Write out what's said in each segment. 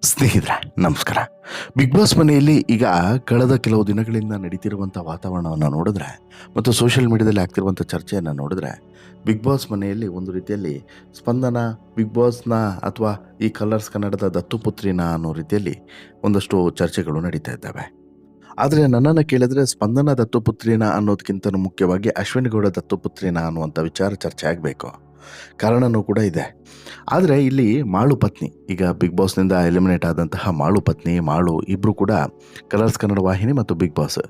ಸ್ನೇಹಿತರೆ, ನಮಸ್ಕಾರ. Big boss ಮನೆಯಲ್ಲಿ ಈಗ ಕಳೆದ ಕೆಲವು ದಿನಗಳಿಂದ ನಡೀತಿರುವಂಥ ವಾತಾವರಣವನ್ನು ನೋಡಿದ್ರೆ ಮತ್ತು ಸೋಷಿಯಲ್ ಮೀಡಿಯಾದಲ್ಲಿ ಆಗ್ತಿರುವಂಥ ಚರ್ಚೆಯನ್ನು ನೋಡಿದ್ರೆ ಬಿಗ್ ಬಾಸ್ ಮನೆಯಲ್ಲಿ ಒಂದು ರೀತಿಯಲ್ಲಿ ಸ್ಪಂದನ ಬಿಗ್ ಬಾಸ್ನ ಅಥವಾ ಈ ಕಲರ್ಸ್ ಕನ್ನಡದ ದತ್ತುಪುತ್ರಿನ ಅನ್ನೋ ರೀತಿಯಲ್ಲಿ ಒಂದಷ್ಟು ಚರ್ಚೆಗಳು ನಡೀತಾ ಇದ್ದಾವೆ. ಆದರೆ ನನ್ನನ್ನು ಕೇಳಿದ್ರೆ ಸ್ಪಂದನ ದತ್ತುಪುತ್ರಿನ ಅನ್ನೋದಕ್ಕಿಂತ ಮುಖ್ಯವಾಗಿ ಅಶ್ವಿನಿ ಗೌಡ ದತ್ತುಪುತ್ರಿನ ಅನ್ನುವಂಥ ವಿಚಾರ ಚರ್ಚೆ ಆಗಬೇಕು. ಕಾರಣನೂ ಕೂಡ ಇದೆ. ಆದರೆ ಇಲ್ಲಿ ಮಾಳು ಪತ್ನಿ, ಈಗ ಬಿಗ್ ಬಾಸ್ನಿಂದ ಎಲಿಮಿನೇಟ್ ಆದಂತಹ ಮಾಳು ಪತ್ನಿ, ಮಾಳು ಇಬ್ಬರು ಕೂಡ ಕಲರ್ಸ್ ಕನ್ನಡ ವಾಹಿನಿ ಮತ್ತು ಬಿಗ್ ಬಾಸ್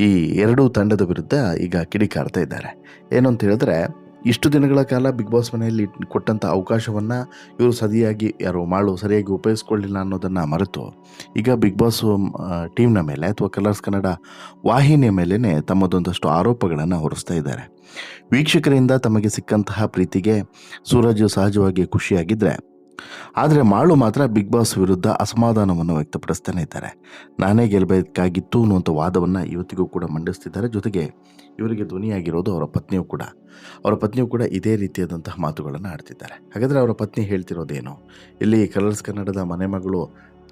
ಈ ಎರಡೂ ತಂಡದ ವಿರುದ್ಧ ಈಗ ಕಿಡಿಕಾರ್ತಾ ಇದ್ದಾರೆ. ಏನು ಅಂತ ಹೇಳಿದ್ರೆ, ಇಷ್ಟು ದಿನಗಳ ಕಾಲ ಬಿಗ್ ಬಾಸ್ ಮನೆಯಲ್ಲಿ ಕೊಟ್ಟಂಥ ಅವಕಾಶವನ್ನು ಇವರು ಮಾಳು ಸರಿಯಾಗಿ ಉಪಯೋಗಿಸ್ಕೊಳ್ಳಿಲ್ಲ ಅನ್ನೋದನ್ನು ಮರೆತು ಈಗ ಬಿಗ್ ಬಾಸ್ ಟೀಮ್ನ ಮೇಲೆ ಅಥವಾ ಕಲರ್ಸ್ ಕನ್ನಡ ವಾಹಿನಿಯ ಮೇಲೇ ತಮ್ಮದೊಂದಷ್ಟು ಆರೋಪಗಳನ್ನು ಹೊರಿಸ್ತಾ ಇದ್ದಾರೆ. ವೀಕ್ಷಕರಿಂದ ತಮಗೆ ಸಿಕ್ಕಂತಹ ಪ್ರೀತಿಗೆ ಸೂರಜ್ ಸಹಜವಾಗಿ ಖುಷಿಯಾಗಿದ್ದರೆ, ಆದರೆ ಮಾಳು ಮಾತ್ರ ಬಿಗ್ ಬಾಸ್ ವಿರುದ್ಧ ಅಸಮಾಧಾನವನ್ನು ವ್ಯಕ್ತಪಡಿಸ್ತಾನೆ ಇದ್ದಾರೆ. ನಾನೇ ಗೆಲ್ಲಬೇಕಾಗಿತ್ತು ಅನ್ನುವಂಥ ವಾದವನ್ನು ಇವತ್ತಿಗೂ ಕೂಡ ಮಂಡಿಸ್ತಿದ್ದಾರೆ. ಜೊತೆಗೆ ಇವರಿಗೆ ಧ್ವನಿಯಾಗಿರೋದು ಅವರ ಪತ್ನಿಯು ಕೂಡ ಇದೇ ರೀತಿಯಾದಂತಹ ಮಾತುಗಳನ್ನು ಆಡ್ತಿದ್ದಾರೆ. ಹಾಗಾದರೆ ಅವರ ಪತ್ನಿ ಹೇಳ್ತಿರೋದೇನು? ಇಲ್ಲಿ ಕಲರ್ಸ್ ಕನ್ನಡದ ಮನೆ ಮಗಳು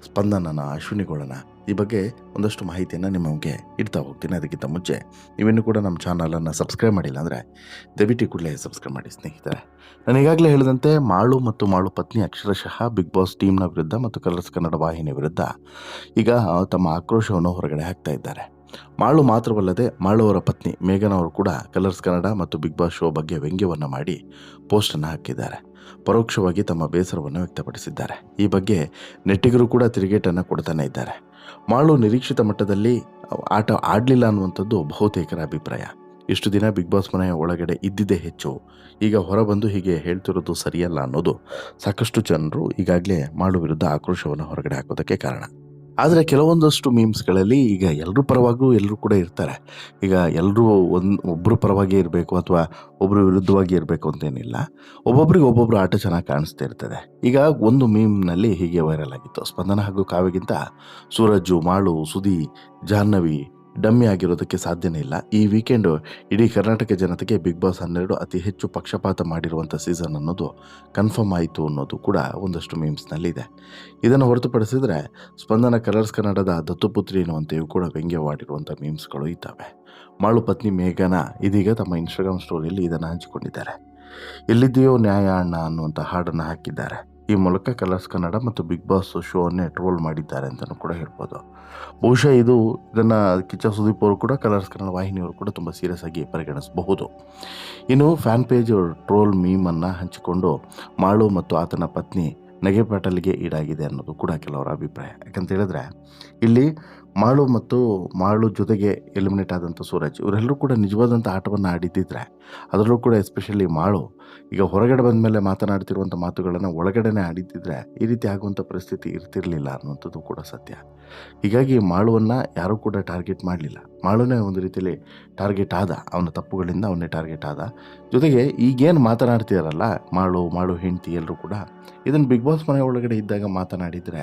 ಸ್ಪಂದನನ, ಅಶ್ವಿನಿಗಳನ್ನ ಈ ಬಗ್ಗೆ ಒಂದಷ್ಟು ಮಾಹಿತಿಯನ್ನು ನಿಮಗೆ ಇಡ್ತಾ ಹೋಗ್ತೀನಿ. ಅದಕ್ಕಿಂತ ಮುಂಚೆ ನೀವಿನ್ನೂ ಕೂಡ ನಮ್ಮ ಚಾನಲನ್ನು ಸಬ್ಸ್ಕ್ರೈಬ್ ಮಾಡಿಲ್ಲ ಅಂದರೆ ದಯವಿಟ್ಟು ಕೂಡಲೇ ಸಬ್ಸ್ಕ್ರೈಬ್ ಮಾಡಿ ಸ್ನೇಹಿತರೆ. ನಾನು ಈಗಾಗಲೇ ಹೇಳಿದಂತೆ ಮಾಳು ಮತ್ತು ಮಾಳು ಪತ್ನಿ ಅಕ್ಷರಶಃ ಬಿಗ್ ಬಾಸ್ ಟೀಮ್ನ ವಿರುದ್ಧ ಮತ್ತು ಕಲರ್ಸ್ ಕನ್ನಡ ವಾಹಿನಿ ವಿರುದ್ಧ ಈಗ ತಮ್ಮ ಆಕ್ರೋಶವನ್ನು ಹೊರಗಡೆ ಹಾಕ್ತಾ ಇದ್ದಾರೆ. ಮಾಳು ಮಾತ್ರವಲ್ಲದೆ ಮಾಳು ಅವರ ಪತ್ನಿ ಮೇಘನ್ ಅವರು ಕೂಡ ಕಲರ್ಸ್ ಕನ್ನಡ ಮತ್ತು ಬಿಗ್ ಬಾಸ್ ಶೋ ಬಗ್ಗೆ ವ್ಯಂಗ್ಯವನ್ನು ಮಾಡಿ ಪೋಸ್ಟನ್ನು ಹಾಕಿದ್ದಾರೆ. ಪರೋಕ್ಷವಾಗಿ ತಮ್ಮ ಬೇಸರವನ್ನು ವ್ಯಕ್ತಪಡಿಸಿದ್ದಾರೆ. ಈ ಬಗ್ಗೆ ನೆಟ್ಟಿಗರು ಕೂಡ ತಿರುಗೇಟನ್ನು ಕೊಡ್ತಾನೆ ಇದ್ದಾರೆ. ಮಾಳು ನಿರೀಕ್ಷಿತ ಮಟ್ಟದಲ್ಲಿ ಆಟ ಆಡಲಿಲ್ಲ ಅನ್ನುವಂಥದ್ದು ಬಹುತೇಕರ ಅಭಿಪ್ರಾಯ. ಇಷ್ಟು ದಿನ ಬಿಗ್ ಬಾಸ್ ಮನೆಯ ಒಳಗಡೆ ಇದ್ದಿದ್ದೇ ಹೆಚ್ಚು, ಈಗ ಹೊರಬಂದು ಹೀಗೆ ಹೇಳ್ತಿರೋದು ಸರಿಯಲ್ಲ ಅನ್ನೋದು ಸಾಕಷ್ಟು ಜನರು ಈಗಾಗಲೇ ಮಾಳು ವಿರುದ್ಧ ಆಕ್ರೋಶವನ್ನು ಹೊರಗಡೆ ಹಾಕೋದಕ್ಕೆ ಕಾರಣ. ಆದರೆ ಕೆಲವೊಂದಷ್ಟು ಮೀಮ್ಸ್ಗಳಲ್ಲಿ ಈಗ ಎಲ್ಲರೂ ಪರವಾಗೂ ಎಲ್ಲರೂ ಕೂಡ ಇರ್ತಾರೆ. ಈಗ ಎಲ್ಲರೂ ಒಬ್ಬರು ಪರವಾಗಿ ಇರಬೇಕು ಅಥವಾ ಒಬ್ಬರು ವಿರುದ್ಧವಾಗಿ ಇರಬೇಕು ಅಂತೇನಿಲ್ಲ. ಒಬ್ಬೊಬ್ರಿಗೆ ಆಟ ಚೆನ್ನಾಗಿ ಕಾಣಿಸ್ತಾ ಇರ್ತದೆ. ಈಗ ಒಂದು ಮೀಮ್ನಲ್ಲಿ ಹೀಗೆ ವೈರಲ್ ಆಗಿತ್ತು, ಸ್ಪಂದನ ಹಾಗೂ ಕಾವ್ಯಗಿಂತ ಸೂರಜ್ಜು, ಮಾಳು, ಸುದಿ, ಜಾಹ್ನವಿ ಡಮ್ಮಿ ಆಗಿರೋದಕ್ಕೆ ಸಾಧ್ಯನೇ ಇಲ್ಲ. ಈ ವೀಕೆಂಡು ಇಡೀ ಕರ್ನಾಟಕ ಜನತೆಗೆ ಬಿಗ್ ಬಾಸ್ 12 ಅತಿ ಹೆಚ್ಚು ಪಕ್ಷಪಾತ ಮಾಡಿರುವಂಥ ಸೀಸನ್ ಅನ್ನೋದು ಕನ್ಫರ್ಮ್ ಆಯಿತು ಅನ್ನೋದು ಕೂಡ ಒಂದಷ್ಟು ಮೀಮ್ಸ್ನಲ್ಲಿದೆ. ಇದನ್ನು ಹೊರತುಪಡಿಸಿದರೆ ಸ್ಪಂದನ ಕಲರ್ಸ್ ಕನ್ನಡದ ದತ್ತುಪುತ್ರಿ ಎನ್ನುವಂತೆಯೂ ಕೂಡ ವ್ಯಂಗ್ಯವಾಡಿರುವಂಥ ಮೀಮ್ಸ್ಗಳು ಇದ್ದಾವೆ. ಮಾಳು ಪತ್ನಿ ಮೇಘನ ಇದೀಗ ತಮ್ಮ ಇನ್ಸ್ಟಾಗ್ರಾಮ್ ಸ್ಟೋರಿಯಲ್ಲಿ ಇದನ್ನು ಹಂಚಿಕೊಂಡಿದ್ದಾರೆ. ಎಲ್ಲಿದೆಯೋ ನ್ಯಾಯ ಅಣ್ಣ ಅನ್ನುವಂಥ ಹಾಡನ್ನು ಹಾಕಿದ್ದಾರೆ. ಈ ಮೂಲಕ ಕಲರ್ಸ್ ಕನ್ನಡ ಮತ್ತು ಬಿಗ್ ಬಾಸ್ ಶೋವನ್ನೇ ಟ್ರೋಲ್ ಮಾಡಿದ್ದಾರೆ ಅಂತಲೂ ಕೂಡ ಹೇಳ್ಬೋದು. ಬಹುಶಃ ಇದನ್ನು ಕಿಚ್ಚ ಸುದೀಪ್ ಅವರು ಕೂಡ ಕಲರ್ಸ್ ಕನ್ನಡ ವಾಹಿನಿಯವರು ಕೂಡ ತುಂಬ ಸೀರಿಯಸ್ ಆಗಿ ಪರಿಗಣಿಸಬಹುದು. ಇನ್ನು ಫ್ಯಾನ್ ಪೇಜ್ ಟ್ರೋಲ್ ಮೀಮನ್ನು ಹಂಚಿಕೊಂಡು ಮಾಳು ಮತ್ತು ಆತನ ಪತ್ನಿ ನಗೆಪಾಟಲಿಗೆ ಈಡಾಗಿದೆ ಅನ್ನೋದು ಕೂಡ ಕೆಲವರ ಅಭಿಪ್ರಾಯ. ಯಾಕಂತ ಹೇಳಿದ್ರೆ, ಇಲ್ಲಿ ಮಾಳು ಜೊತೆಗೆ ಎಲಿಮಿನೇಟ್ ಆದಂಥ ಸೂರಜ್ ಇವರೆಲ್ಲರೂ ಕೂಡ ನಿಜವಾದಂಥ ಆಟವನ್ನು ಆಡಿದ್ದಿದ್ರೆ, ಅದರಲ್ಲೂ ಕೂಡ ಎಸ್ಪೆಷಲಿ ಮಾಳು ಈಗ ಹೊರಗಡೆ ಬಂದ ಮೇಲೆ ಮಾತನಾಡ್ತಿರುವಂಥ ಮಾತುಗಳನ್ನು ಒಳಗಡೆನೇ ಆಡಿದ್ದಿದ್ರೆ ಈ ರೀತಿ ಆಗುವಂಥ ಪರಿಸ್ಥಿತಿ ಇರ್ತಿರಲಿಲ್ಲ ಅನ್ನುವಂಥದ್ದು ಕೂಡ ಸತ್ಯ. ಹೀಗಾಗಿ ಮಾಳುವನ್ನು ಯಾರೂ ಕೂಡ ಟಾರ್ಗೆಟ್ ಮಾಡಲಿಲ್ಲ. ಮಾಳುನೇ ಒಂದು ರೀತಿಯಲ್ಲಿ ಟಾರ್ಗೆಟ್ ಆದ, ಅವನ ತಪ್ಪುಗಳಿಂದ ಅವನ್ನೇ ಟಾರ್ಗೆಟ್ ಆದ. ಜೊತೆಗೆ ಈಗೇನು ಮಾತನಾಡ್ತಿದಾರಲ್ಲ ಮಾಳು ಹೆಂಡತಿ ಎಲ್ಲರೂ ಕೂಡ ಇದನ್ನು ಬಿಗ್ ಬಾಸ್ ಮನೆ ಒಳಗಡೆ ಇದ್ದಾಗ ಮಾತನಾಡಿದರೆ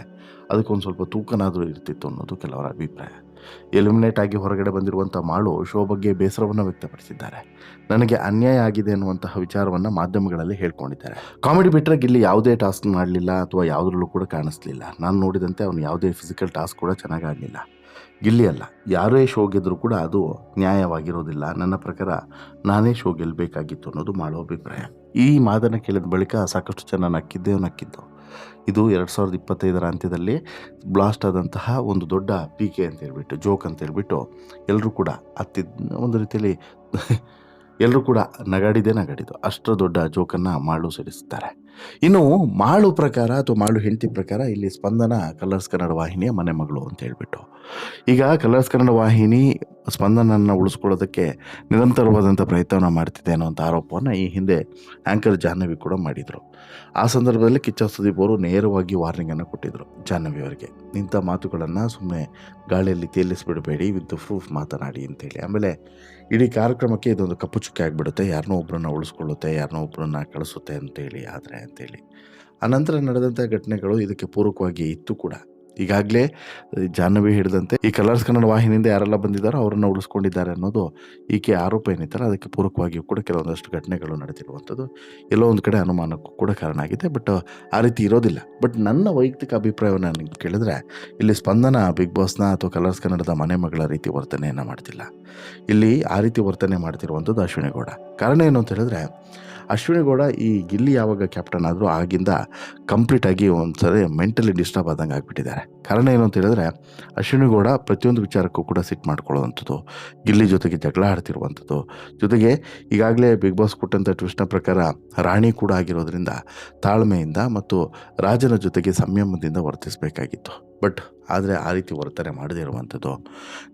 ಅದಕ್ಕೊಂದು ಸ್ವಲ್ಪ ತೂಕನಾದರೂ ಇರ್ತಿತ್ತು ಅನ್ನೋದು ಕೆಲವರ ಅಭಿಪ್ರಾಯ. ಎಲಿಮಿನೇಟ್ ಆಗಿ ಹೊರಗಡೆ ಬಂದಿರುವಂಥ ಮಾಳು ಶೋ ಬಗ್ಗೆ ಬೇಸರವನ್ನು ವ್ಯಕ್ತಪಡಿಸಿದ್ದಾರೆ. ನನಗೆ ಅನ್ಯಾಯ ಆಗಿದೆ ಅನ್ನುವಂತಹ ವಿಚಾರವನ್ನು ಮಾಧ್ಯಮಗಳಲ್ಲಿ ಹೇಳ್ಕೊಂಡಿದ್ದಾರೆ. ಕಾಮಿಡಿ ಬಿಟ್ಟರೆ ಗಿಲ್ಲಿ ಯಾವುದೇ ಟಾಸ್ಕ್ ಮಾಡಲಿಲ್ಲ ಅಥವಾ ಯಾವುದರಲ್ಲೂ ಕೂಡ ಕಾಣಿಸ್ಲಿಲ್ಲ. ನಾನು ನೋಡಿದಂತೆ ಅವನು ಯಾವುದೇ ಫಿಸಿಕಲ್ ಟಾಸ್ಕ್ ಕೂಡ ಚೆನ್ನಾಗಿ ಆಡಲಿಲ್ಲ. ಗಿಲ್ಲಿ ಅಲ್ಲ, ಯಾರೇ ಶೋ ಗೆದ್ದರೂ ಕೂಡ ಅದು ನ್ಯಾಯವಾಗಿರೋದಿಲ್ಲ. ನನ್ನ ಪ್ರಕಾರ ನಾನೇ ಶೋ ಗೆಲ್ಲಬೇಕಾಗಿತ್ತು ಅನ್ನೋದು ಮಾಡೋ ಅಭಿಪ್ರಾಯ. ಈ ಮಾತನ್ನು ಕೇಳಿದ ಬಳಿಕ ಸಾಕಷ್ಟು ಜನ ನಕ್ಕಿದ್ದು. ಇದು 2025 ಅಂತ್ಯದಲ್ಲಿ ಬ್ಲಾಸ್ಟ್ ಆದಂತಹ ಒಂದು ದೊಡ್ಡ ಪೀಕೆ ಅಂತ ಹೇಳ್ಬಿಟ್ಟು, ಜೋಕ್ ಅಂತ ಹೇಳ್ಬಿಟ್ಟು ಎಲ್ಲರೂ ಕೂಡ ಒಂದು ರೀತಿಯಲ್ಲಿ ಎಲ್ಲರೂ ಕೂಡ ನಗಾಡಿದ್ದು ಅಷ್ಟು ದೊಡ್ಡ ಜೋಕನ್ನು ಮಾಳು ಸೇರಿಸ್ತಾರೆ. ಇನ್ನು ಮಾಳು ಪ್ರಕಾರ ಅಥವಾ ಮಾಳು ಹೆಂಡತಿ ಪ್ರಕಾರ ಇಲ್ಲಿ ಸ್ಪಂದನ ಕಲರ್ಸ್ ಕನ್ನಡ ವಾಹಿನಿಯ ಮನೆ ಮಗಳು ಅಂತ ಹೇಳ್ಬಿಟ್ಟು, ಈಗ ಕಲರ್ಸ್ ಕನ್ನಡ ವಾಹಿನಿ ಸ್ಪಂದನನ್ನು ಉಳಿಸ್ಕೊಳ್ಳೋದಕ್ಕೆ ನಿರಂತರವಾದಂಥ ಪ್ರಯತ್ನವನ್ನು ಮಾಡ್ತಿದೆ ಅನ್ನೋಂಥ ಆರೋಪವನ್ನು ಈ ಹಿಂದೆ ಆ್ಯಂಕರ್ ಜಾಹ್ನವಿ ಕೂಡ ಮಾಡಿದರು. ಆ ಸಂದರ್ಭದಲ್ಲಿ ಕಿಚ್ಚ ಸುದೀಪ್ ಅವರು ನೇರವಾಗಿ ವಾರ್ನಿಂಗನ್ನು ಕೊಟ್ಟಿದ್ದರು ಜಾಹ್ನವಿ ಅವರಿಗೆ, ಇಂಥ ಮಾತುಗಳನ್ನು ಸುಮ್ಮನೆ ಗಾಳಿಯಲ್ಲಿ ತೇಲಿಸ್ಬಿಡಬೇಡಿ, ವಿತ್ ಪ್ರೂಫ್ ಮಾತನಾಡಿ ಅಂತೇಳಿ. ಆಮೇಲೆ ಇಡೀ ಕಾರ್ಯಕ್ರಮಕ್ಕೆ ಇದೊಂದು ಕಪ್ಪು ಚುಕ್ಕೆ ಆಗಿಬಿಡುತ್ತೆ, ಯಾರನ್ನೋ ಒಬ್ಬರನ್ನ ಉಳಿಸ್ಕೊಳ್ಳುತ್ತೆ, ಯಾರನ್ನೋ ಒಬ್ಬರನ್ನ ಕಳಿಸುತ್ತೆ ಅಂತೇಳಿ. ಆನಂತರ ನಡೆದಂಥ ಘಟನೆಗಳು ಇದಕ್ಕೆ ಪೂರಕವಾಗಿ ಇತ್ತು ಕೂಡ. ಈಗಾಗಲೇ ಜಾಹ್ನವಿ ಹಿಡಿದಂತೆ ಈ ಕಲರ್ಸ್ ಕನ್ನಡ ವಾಹಿನಿಯಿಂದ ಯಾರೆಲ್ಲ ಬಂದಿದ್ದಾರೋ ಅವರನ್ನು ಉಳಿಸ್ಕೊಂಡಿದ್ದಾರೆ ಅನ್ನೋದು ಈಕೆ ಆರೋಪ ಏನಿತ್ತಲ್ಲ ಅದಕ್ಕೆ ಪೂರಕವಾಗಿಯೂ ಕೂಡ ಕೆಲವೊಂದಷ್ಟು ಘಟನೆಗಳು ನಡೆದಿರುವಂಥದ್ದು ಎಲ್ಲೋ ಒಂದು ಕಡೆ ಅನುಮಾನಕ್ಕೂ ಕೂಡ ಕಾರಣ ಆಗಿದೆ. ಬಟ್ ಆ ರೀತಿ ಇರೋದಿಲ್ಲ. ಬಟ್ ನನ್ನ ವೈಯಕ್ತಿಕ ಅಭಿಪ್ರಾಯವನ್ನು ನನಗೆ ಕೇಳಿದ್ರೆ ಇಲ್ಲಿ ಸ್ಪಂದನ ಬಿಗ್ ಬಾಸ್ನ ಅಥವಾ ಕಲರ್ಸ್ ಕನ್ನಡದ ಮನೆ ಮಗಳ ರೀತಿ ವರ್ತನೆಯನ್ನು ಮಾಡ್ತಿಲ್ಲ. ಇಲ್ಲಿ ಆ ರೀತಿ ವರ್ತನೆ ಮಾಡ್ತಿರುವಂಥದ್ದು ಅಶ್ವಿನಿ ಗೌಡ. ಕಾರಣ ಏನು ಅಂತ ಹೇಳಿದ್ರೆ ಅಶ್ವಿನಿ ಗೌಡ ಈ ಗಿಲ್ಲಿ ಯಾವಾಗ ಕ್ಯಾಪ್ಟನ್ ಆದರೂ ಆಗಿಂದ ಕಂಪ್ಲೀಟಾಗಿ ಒಂದ್ಸರಿ ಮೆಂಟಲಿ ಡಿಸ್ಟರ್ಬ್ ಆದಂಗೆ ಆಗಿಬಿಟ್ಟಿದ್ದಾರೆ. ಕಾರಣ ಏನು ಅಂತ ಹೇಳಿದ್ರೆ ಅಶ್ವಿನಿ ಗೌಡ ಪ್ರತಿಯೊಂದು ವಿಚಾರಕ್ಕೂ ಕೂಡ ಸಿಟ್ಟು ಮಾಡ್ಕೊಳ್ಳೋವಂಥದ್ದು, ಗಿಲ್ಲಿ ಜೊತೆಗೆ ಜಗಳ ಆಡ್ತಿರುವಂಥದ್ದು, ಜೊತೆಗೆ ಈಗಾಗಲೇ ಬಿಗ್ ಬಾಸ್ ಕೊಟ್ಟಂಥ ಟ್ವಿಸ್ಟ್ನ ಪ್ರಕಾರ ರಾಣಿ ಕೂಡ ಆಗಿರೋದ್ರಿಂದ ತಾಳ್ಮೆಯಿಂದ ಮತ್ತು ರಾಜನ ಜೊತೆಗೆ ಸಂಯಮದಿಂದ ವರ್ತಿಸಬೇಕಾಗಿತ್ತು. ಬಟ್ ಆದರೆ ಆ ರೀತಿ ವರ್ತನೆ ಮಾಡದೇ ಇರುವಂಥದ್ದು,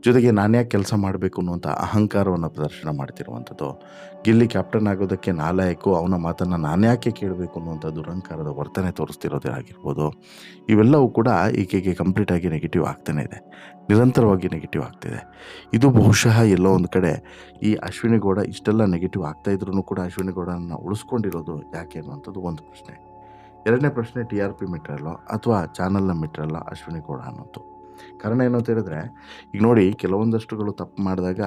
ಜೊತೆಗೆ ನಾನ್ಯಾಕೆ ಕೆಲಸ ಮಾಡಬೇಕು ಅನ್ನುವಂಥ ಅಹಂಕಾರವನ್ನು ಪ್ರದರ್ಶನ ಮಾಡ್ತಿರುವಂಥದ್ದು, ಗಿಲ್ಲಿ ಕ್ಯಾಪ್ಟನ್ ಆಗೋದಕ್ಕೆ ನಾಲಾಯಕು, ಅವನ ಮಾತನ್ನು ನಾನ್ಯಾಕೆ ಕೇಳಬೇಕು ಅನ್ನುವಂಥ ದುರಹಂಕಾರದ ವರ್ತನೆ ತೋರಿಸ್ತಿರೋದೇ ಆಗಿರ್ಬೋದು. ಇವೆಲ್ಲವೂ ಕೂಡ ಈಕೆಗೆ ಕಂಪ್ಲೀಟಾಗಿ ನೆಗೆಟಿವ್ ಆಗ್ತಾನೆ ಇದೆ, ನಿರಂತರವಾಗಿ ನೆಗೆಟಿವ್ ಆಗ್ತಿದೆ. ಇದು ಬಹುಶಃ ಎಲ್ಲೋ ಒಂದು ಕಡೆ ಈ ಅಶ್ವಿನಿ ಗೌಡ ಇಷ್ಟೆಲ್ಲ ನೆಗೆಟಿವ್ ಆಗ್ತಾಯಿದ್ರೂ ಕೂಡ ಅಶ್ವಿನಿ ಗೌಡನ ಉಳಿಸ್ಕೊಂಡಿರೋದು ಯಾಕೆ ಅನ್ನುವಂಥದ್ದು ಒಂದು ಪ್ರಶ್ನೆ. ಎರಡನೇ ಪ್ರಶ್ನೆ TRP ಮೆಟ್ರಲ್ಲೋ ಅಥವಾ ಚಾನಲ್ನ ಮೆಟ್ರಲ್ಲ ಅಶ್ವಿನಿ ಗೌಡ ಅನ್ನೋದು. ಕಾರಣ ಏನು ಅಂತ ಹೇಳಿದ್ರೆ ಈಗ ನೋಡಿ, ಕೆಲವೊಂದಷ್ಟುಗಳು ತಪ್ಪು ಮಾಡಿದಾಗ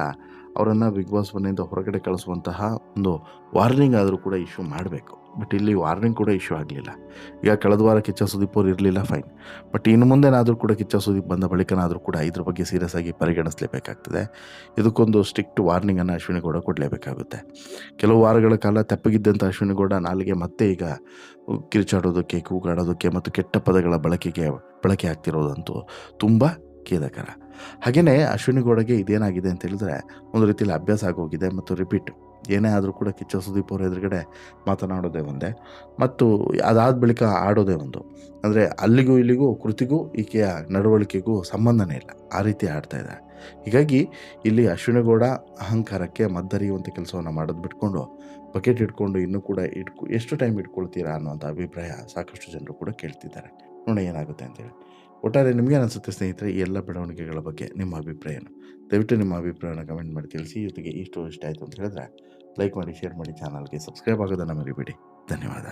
ಅವರನ್ನು ಬಿಗ್ ಬಾಸ್ ಮನೆಯಿಂದ ಹೊರಗಡೆ ಕಳಿಸುವಂತಹ ಒಂದು ವಾರ್ನಿಂಗ್ ಆದರೂ ಕೂಡ ಇಶ್ಯೂ ಮಾಡಬೇಕು. ಬಟ್ ಇಲ್ಲಿ ವಾರ್ನಿಂಗ್ ಕೂಡ ಇಶ್ಯೂ ಆಗಲಿಲ್ಲ. ಈಗ ಕಳೆದ ವಾರ ಕಿಚ್ಚ ಸುದೀಪ್ ಅವ್ರು ಇರಲಿಲ್ಲ, ಫೈನ್. ಬಟ್ ಇನ್ನು ಮುಂದೆನಾದರೂ ಕೂಡ ಕಿಚ್ಚ ಸುದೀಪ್ ಬಂದ ಬಳಿಕನಾದರೂ ಕೂಡ ಇದ್ರ ಬಗ್ಗೆ ಸೀರಿಯಸ್ ಆಗಿ ಪರಿಗಣಿಸಲೇಬೇಕಾಗ್ತದೆ. ಇದಕ್ಕೊಂದು ಸ್ಟ್ರಿಕ್ಟ್ ವಾರ್ನಿಂಗನ್ನು ಅಶ್ವಿನಿ ಗೌಡ ಕೊಡಲೇಬೇಕಾಗುತ್ತೆ. ಕೆಲವು ವಾರಗಳ ಕಾಲ ತೆಪ್ಪಗಿದ್ದಂಥ ಅಶ್ವಿನಿ ಗೌಡ ನಾಲಿಗೆ ಮತ್ತೆ ಈಗ ಕಿರುಚಾಡೋದಕ್ಕೆ, ಕೂಗಾಡೋದಕ್ಕೆ ಮತ್ತು ಕೆಟ್ಟ ಪದಗಳ ಬಳಕೆ ಆಗ್ತಿರೋದಂತೂ ತುಂಬ ಖೇದಕರ. ಹಾಗೆಯೇ ಅಶ್ವಿನಿ ಗೌಡಗೆ ಇದೇನಾಗಿದೆ ಅಂತ ಹೇಳಿದ್ರೆ ಒಂದು ರೀತಿಯಲ್ಲಿ ಅಭ್ಯಾಸ ಆಗೋಗಿದೆ ಮತ್ತು ರಿಪೀಟ್ ಏನೇ ಆದರೂ ಕೂಡ ಕಿಚ್ಚ ಸುದೀಪ್ ಅವ್ರ ಎದುರುಗಡೆ ಮಾತನಾಡೋದೇ ಒಂದೇ ಮತ್ತು ಅದಾದ ಬಳಿಕ ಆಡೋದೇ ಒಂದು. ಅಂದರೆ ಅಲ್ಲಿಗೂ ಇಲ್ಲಿಗೂ ಕೃತಿಗೂ ಈಕೆಯ ನಡವಳಿಕೆಗೂ ಸಂಬಂಧನೇ ಇಲ್ಲ, ಆ ರೀತಿ ಆಡ್ತಾ ಇದ್ದಾರೆ. ಹೀಗಾಗಿ ಇಲ್ಲಿ ಅಶ್ವಿನಿ ಗೌಡ ಅಹಂಕಾರಕ್ಕೆ ಮದ್ದರಿಯುವಂಥ ಕೆಲಸವನ್ನು ಮಾಡೋದು ಬಿಟ್ಕೊಂಡು ಬಕೆಟ್ ಇಟ್ಕೊಂಡು ಇನ್ನೂ ಕೂಡ ಎಷ್ಟು ಟೈಮ್ ಇಟ್ಕೊಳ್ತೀರಾ ಅನ್ನೋಂಥ ಅಭಿಪ್ರಾಯ ಸಾಕಷ್ಟು ಜನರು ಕೂಡ ಕೇಳ್ತಿದ್ದಾರೆ. ನೋಡಿ ಏನಾಗುತ್ತೆ ಅಂತೇಳಿ. ಒಟ್ಟಾರೆ ನಿಮಗೇನು ಅನಿಸುತ್ತೆ ಸ್ನೇಹಿತರೆ ಈ ಎಲ್ಲ ಬೆಳವಣಿಗೆಗಳ ಬಗ್ಗೆ ನಿಮ್ಮ ಅಭಿಪ್ರಾಯನು? ದಯವಿಟ್ಟು ನಿಮ್ಮ ಅಭಿಪ್ರಾಯನ ಕಮೆಂಟ್ ಮಾಡಿ ತಿಳಿಸಿ. ಜೊತೆಗೆ ಇಷ್ಟ ಆಯಿತು ಅಂತ ಹೇಳಿದ್ರೆ ಲೈಕ್ ಮಾಡಿ, ಶೇರ್ ಮಾಡಿ, ಚಾನಲ್ಗೆ ಸಬ್ಸ್ಕ್ರೈಬ್ ಆಗೋದನ್ನು ಮರಿಬೇಡಿ. ಧನ್ಯವಾದ.